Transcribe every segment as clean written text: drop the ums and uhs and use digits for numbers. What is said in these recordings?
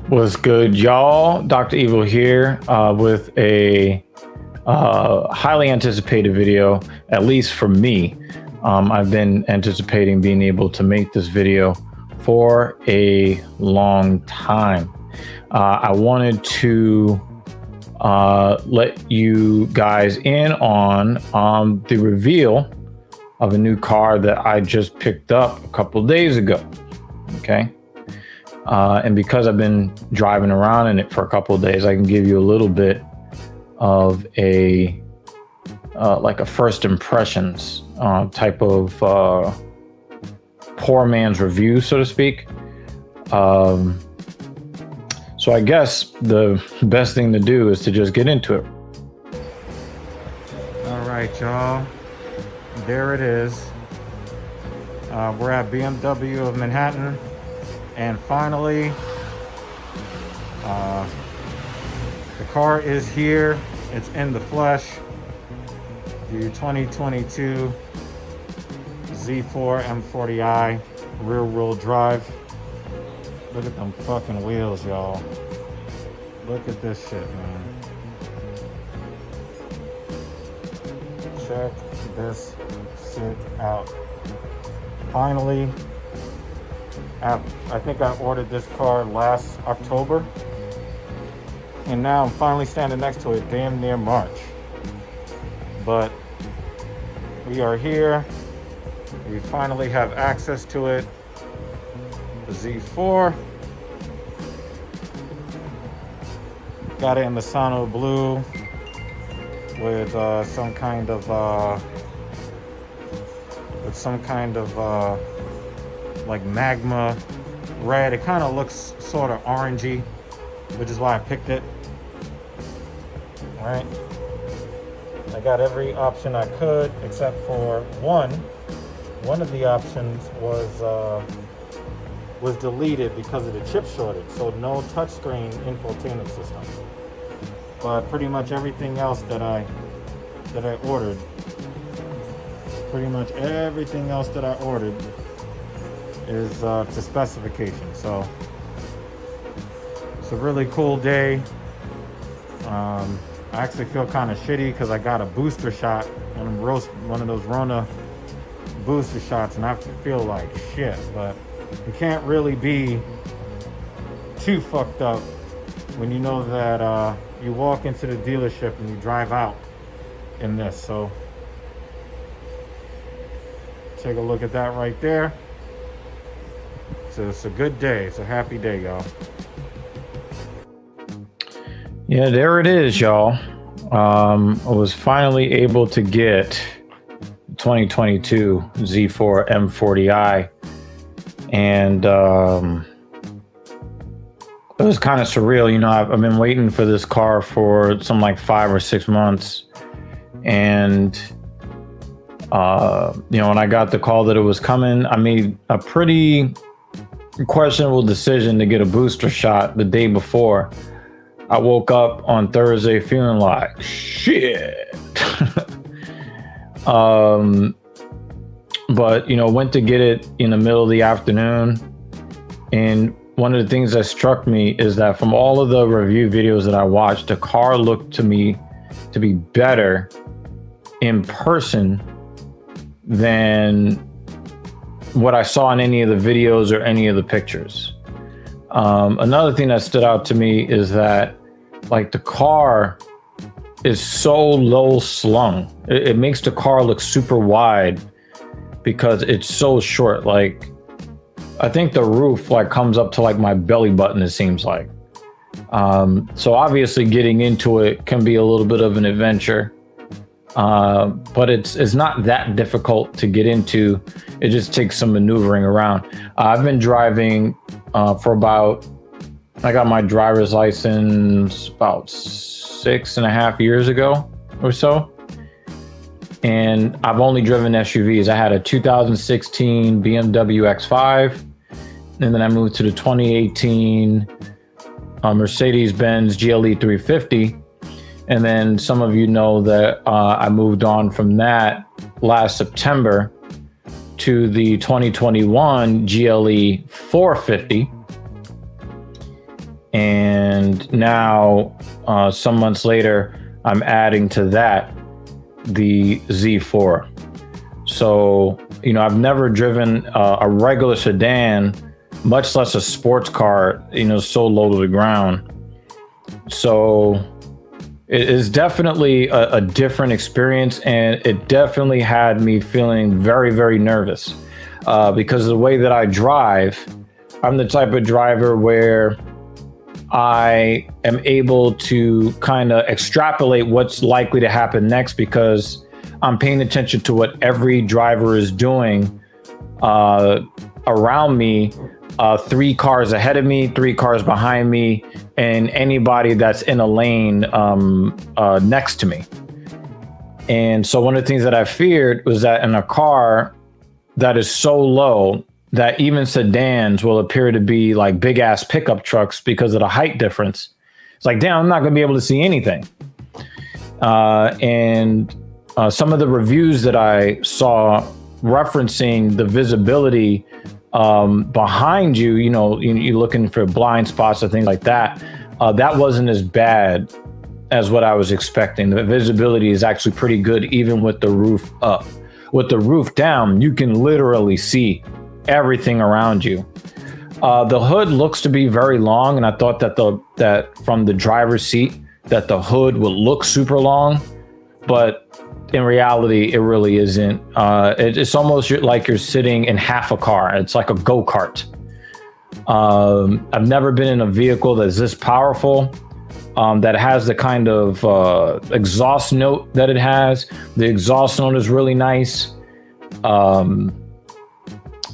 What's good, y'all? Dr. Evil here with a highly anticipated video, at least for me. I've been anticipating being able to make this video for a long time. I wanted to let you guys in on the reveal of a new car that I just picked up a couple days ago. Okay. And because I've been driving around in it for a couple of days, I can give you a little bit of a like a first impressions type of poor man's review, so to speak. So I guess the best thing to do is to just get into it. All right, y'all. There it is. We're at BMW of Manhattan. And finally, the car is here. It's in the flesh. The 2022 Z4 M40i rear-wheel drive. Look at them fucking wheels, y'all. Look at this shit, man. Check this shit out. Finally, I think I ordered this car last October, and now I'm finally standing next to it damn near March. But we are here. We finally have access to it. The Z4. Got it in the Sano blue with some kind of like magma red. It kind of looks sort of orangey, which is why I picked it. All right, I got every option I could except for one of the options was deleted because of the chip shortage, so no touchscreen infotainment system. But pretty much everything else that I ordered, is to specification. So it's a really cool day. I actually feel kind of shitty because I got a booster shot, one of those Rona booster shots, and I feel like shit. But you can't really be too fucked up when you know that you walk into the dealership and you drive out in this. So take a look at that right there. So it's a good day. It's a happy day, y'all. Yeah, there it is, y'all. I was finally able to get 2022 Z4 M40i, and it was kind of surreal. You know, I've been waiting for this car for some like 5 or 6 months, and you know, when I got the call that it was coming, I made a pretty questionable decision to get a booster shot the day before. I woke up on Thursday feeling like shit. But you know, went to get it in the middle of the afternoon, and one of the things that struck me is that from all of the review videos that I watched, the car looked to me to be better in person than what I saw in any of the videos or any of the pictures. Another thing that stood out to me is that like the car is so low slung. It makes the car look super wide because it's so short. Like I think the roof like comes up to like my belly button, it seems like. So obviously getting into it can be a little bit of an adventure. But it's not that difficult to get into. It just takes some maneuvering around. I've been driving I got my driver's license about 6.5 years ago or so. And I've only driven SUVs. I had a 2016 BMW X5, and then I moved to the 2018 Mercedes-Benz GLE 350. And then some of you know that I moved on from that last September to the 2021 GLE 450. And now, some months later, I'm adding to that the Z4. So, I've never driven a regular sedan, much less a sports car, so low to the ground. So it is definitely a different experience, and it definitely had me feeling very, very nervous because of the way that I drive. I'm the type of driver where I am able to kind of extrapolate what's likely to happen next because I'm paying attention to what every driver is doing around me, 3 cars ahead of me, 3 cars behind me, and anybody that's in a lane next to me. And so one of the things that I feared was that in a car that is so low that even sedans will appear to be like big ass pickup trucks because of the height difference. It's like, damn, I'm not going to be able to see anything. And some of the reviews that I saw referencing the visibility behind you, you're looking for blind spots or things like that. That wasn't as bad as what I was expecting. The visibility is actually pretty good, even with the roof up. With the roof down, you can literally see everything around you. The hood looks to be very long, and I thought that from the driver's seat that the hood would look super long, but in reality, it really isn't. It's almost like you're sitting in half a car. It's like a go-kart. I've never been in a vehicle that's this powerful, that has the kind of exhaust note that it has. The exhaust note is really nice.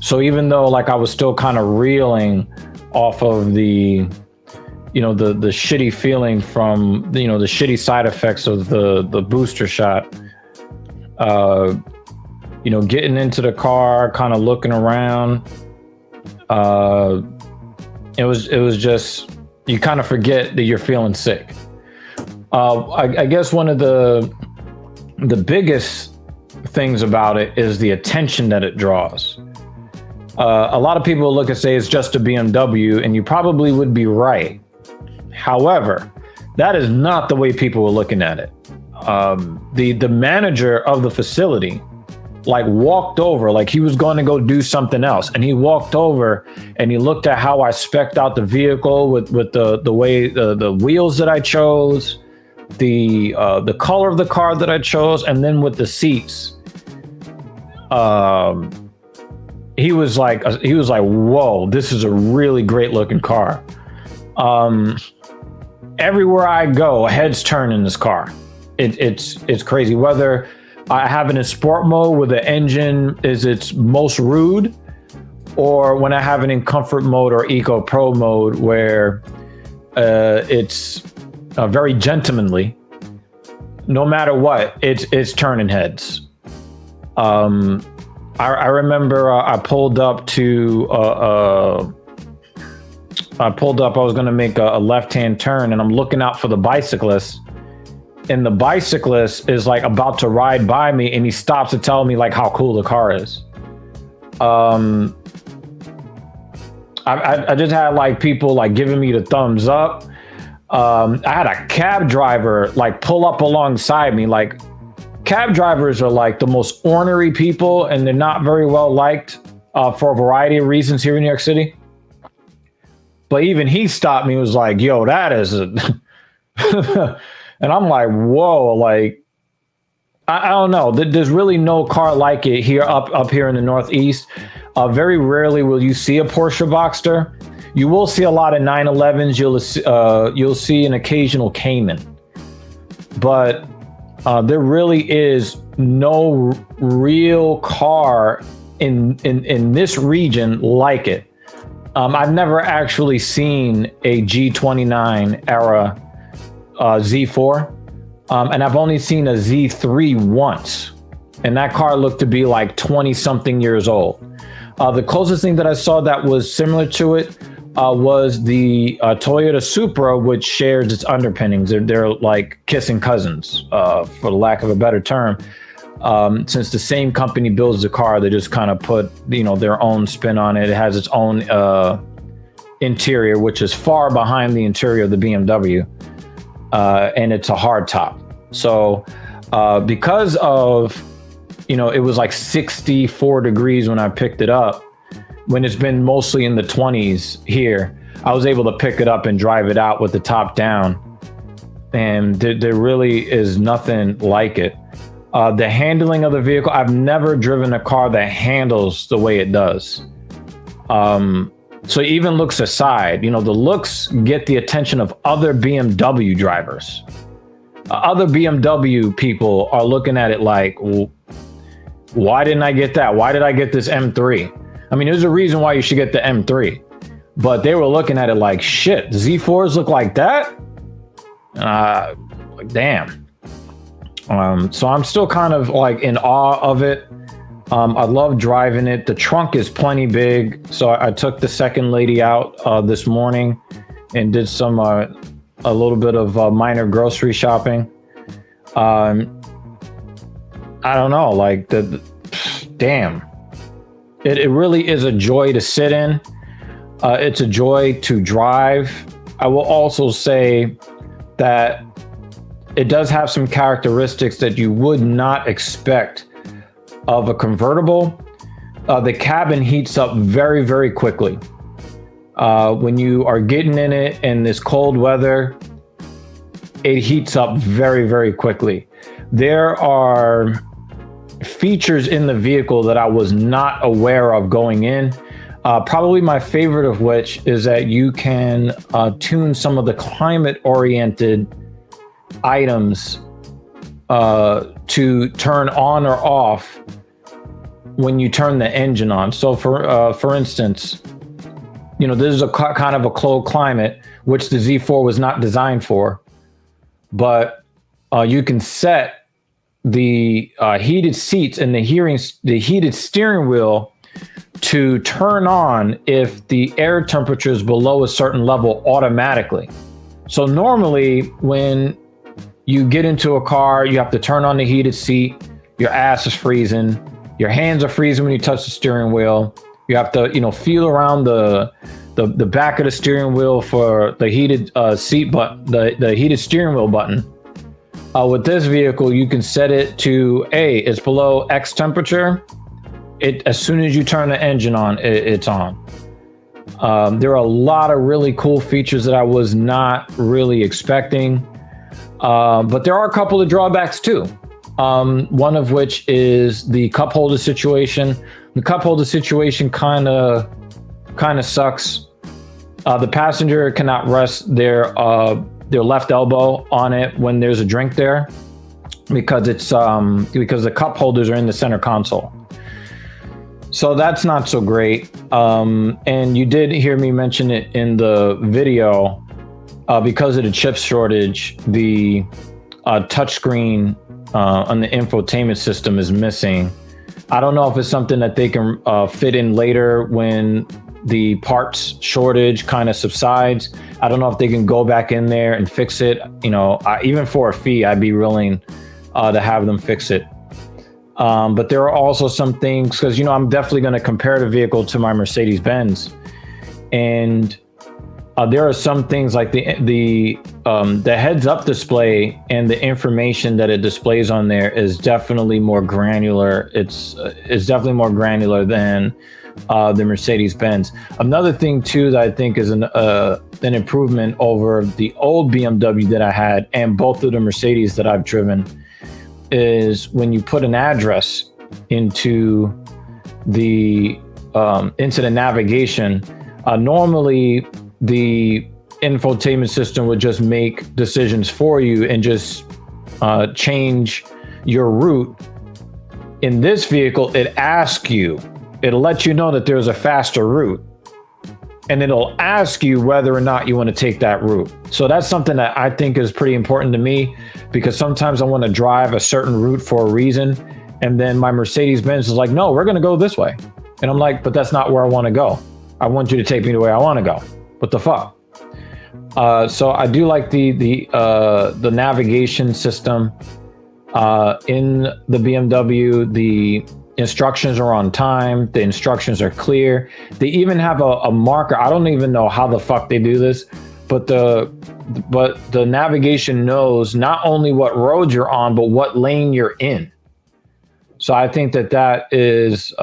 So even though like I was still kind of reeling off of the shitty feeling from, the shitty side effects of the booster shot, getting into the car, kind of looking around, it was just, you kind of forget that you're feeling sick. I guess one of the biggest things about it is the attention that it draws. A lot of people look and say it's just a BMW, and you probably would be right. However, that is not the way people were looking at it. The manager of the facility walked over, like he was going to go do something else, and he walked over and he looked at how I spec'd out the vehicle with the way the wheels that I chose, the color of the car that I chose, and then with the seats. He was like, whoa, this is a really great looking car. Everywhere I go, heads turn in this car. It's crazy. Whether I have it in sport mode where the engine is its most rude, or when I have it in comfort mode or Eco Pro mode where it's very gentlemanly. No matter what, it's turning heads. I remember I pulled up to I was going to make a left-hand turn, and I'm looking out for the bicyclist, and the bicyclist is like about to ride by me, and he stops to tell me like how cool the car is. I just had like people like giving me the thumbs up. I had a cab driver like pull up alongside me. Like, cab drivers are like the most ornery people, and they're not very well liked for a variety of reasons here in New York City. But even he stopped me and was like, yo, that is a... And I'm like, whoa, like, I don't know. There's really no car like it here up here in the Northeast. Very rarely will you see a Porsche Boxster. You will see a lot of 911s. You'll see an occasional Cayman. But there really is no real car in this region like it. I've never actually seen a G29 era Z4, and I've only seen a Z3 once, and that car looked to be like 20 something years old. The closest thing that I saw that was similar to it was the Toyota Supra, which shares its underpinnings. They're like kissing cousins, for the lack of a better term. Since the same company builds the car, they just kind of put their own spin on it. It has its own interior, which is far behind the interior of the BMW, and it's a hard top. So because of, it was like 64 degrees when I picked it up, when it's been mostly in the 20s here, I was able to pick it up and drive it out with the top down. And there really is nothing like it. The handling of the vehicle, I've never driven a car that handles the way it does. So even looks aside, the looks get the attention of other BMW drivers. Other BMW people are looking at it like, well, why didn't I get that? Why did I get this M3? I mean, there's a reason why you should get the M3, but they were looking at it like, shit, Z4s look like that? Damn. So I'm still kind of like in awe of it. I love driving it. The trunk is plenty big. So I took the second lady out this morning and did some a little bit of minor grocery shopping. I don't know, like damn. It really is a joy to sit in. It's a joy to drive. I will also say that it does have some characteristics that you would not expect of a convertible. The cabin heats up very, very quickly. When you are getting in it in this cold weather, it heats up very, very quickly. There are features in the vehicle that I was not aware of going in. Probably my favorite of which is that you can tune some of the climate-oriented items to turn on or off when you turn the engine on. So for instance, this is a kind of a cold climate, which the Z4 was not designed for, but you can set the heated seats and the heated steering wheel to turn on if the air temperature is below a certain level automatically. So normally when you get into a car, you have to turn on the heated seat, your ass is freezing, your hands are freezing when you touch the steering wheel. You have to, feel around the back of the steering wheel for the heated seat button, the heated steering wheel button. With this vehicle, you can set it to it's below X temperature. As soon as you turn the engine on, it's on. There are a lot of really cool features that I was not really expecting, but there are a couple of drawbacks too. One of which is the cup holder situation. The cup holder situation kind of sucks. The passenger cannot rest their left elbow on it when there's a drink there, because because the cup holders are in the center console. So that's not so great. And you did hear me mention it in the video, because of the chip shortage, the touchscreen on the infotainment system is missing. I don't know if it's something that they can fit in later when the parts shortage kind of subsides. I don't know if they can go back in there and fix it. Even for a fee, I'd be willing to have them fix it. But there are also some things, because I'm definitely going to compare the vehicle to my Mercedes-Benz, and there are some things like the heads-up display and the information that it displays on there is definitely more granular. It's definitely more granular than the Mercedes-Benz. Another thing too that I think is an improvement over the old BMW that I had and both of the Mercedes that I've driven is when you put an address into the navigation. Normally the infotainment system would just make decisions for you and just change your route. In this vehicle, it'll let you know that there's a faster route, and it'll ask you whether or not you want to take that route. So that's something that I think is pretty important to me, because sometimes I want to drive a certain route for a reason, and then my Mercedes-Benz is like, no, we're going to go this way. And I'm like, but that's not where I want to go. I want you to take me the way I want to go. What the fuck? So I do like the navigation system in the BMW. instructions are on time. The instructions are clear. They even have a marker. I don't even know how the fuck they do this, but the navigation knows not only what road you're on, but what lane you're in. So I think that is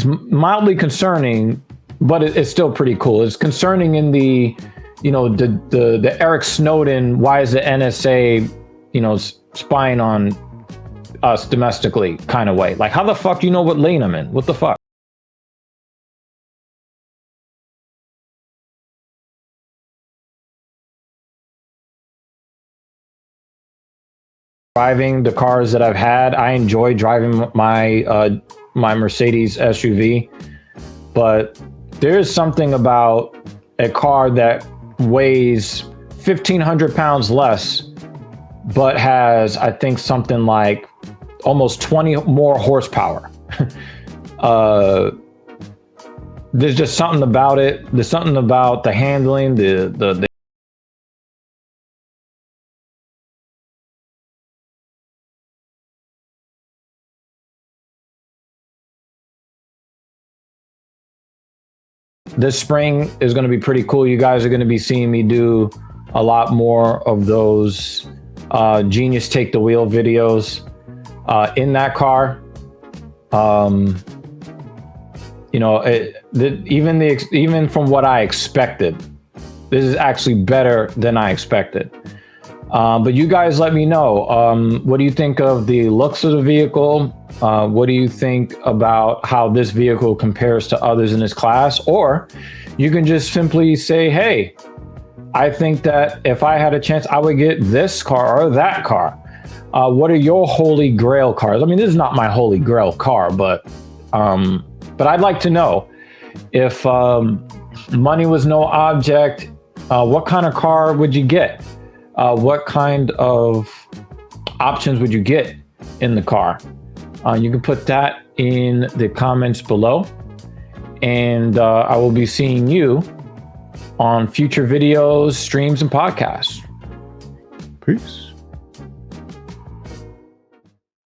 mildly concerning, but it's still pretty cool. It's concerning in the, the Eric Snowden, why is the NSA, spying on us domestically kind of way. Like, how the fuck do you know what lane I'm in? What the fuck? Driving the cars that I've had, I enjoy driving my my Mercedes SUV, but there's something about a car that weighs 1,500 pounds less, but has, I think, something like almost 20 more horsepower. There's just something about it. There's something about the handling, the This spring is going to be pretty cool. You guys are going to be seeing me do a lot more of those Genius Take the Wheel videos in that car. Even from what I expected, this is actually better than I expected. But you guys let me know. What do you think of the looks of the vehicle? What do you think about how this vehicle compares to others in this class? Or you can just simply say, hey, I think that if I had a chance, I would get this car or that car. What are your holy grail cars? I mean, this is not my holy grail car, but I'd like to know if money was no object, what kind of car would you get? What kind of options would you get in the car? You can put that in the comments below, and I will be seeing you on future videos, streams, and podcasts. Peace.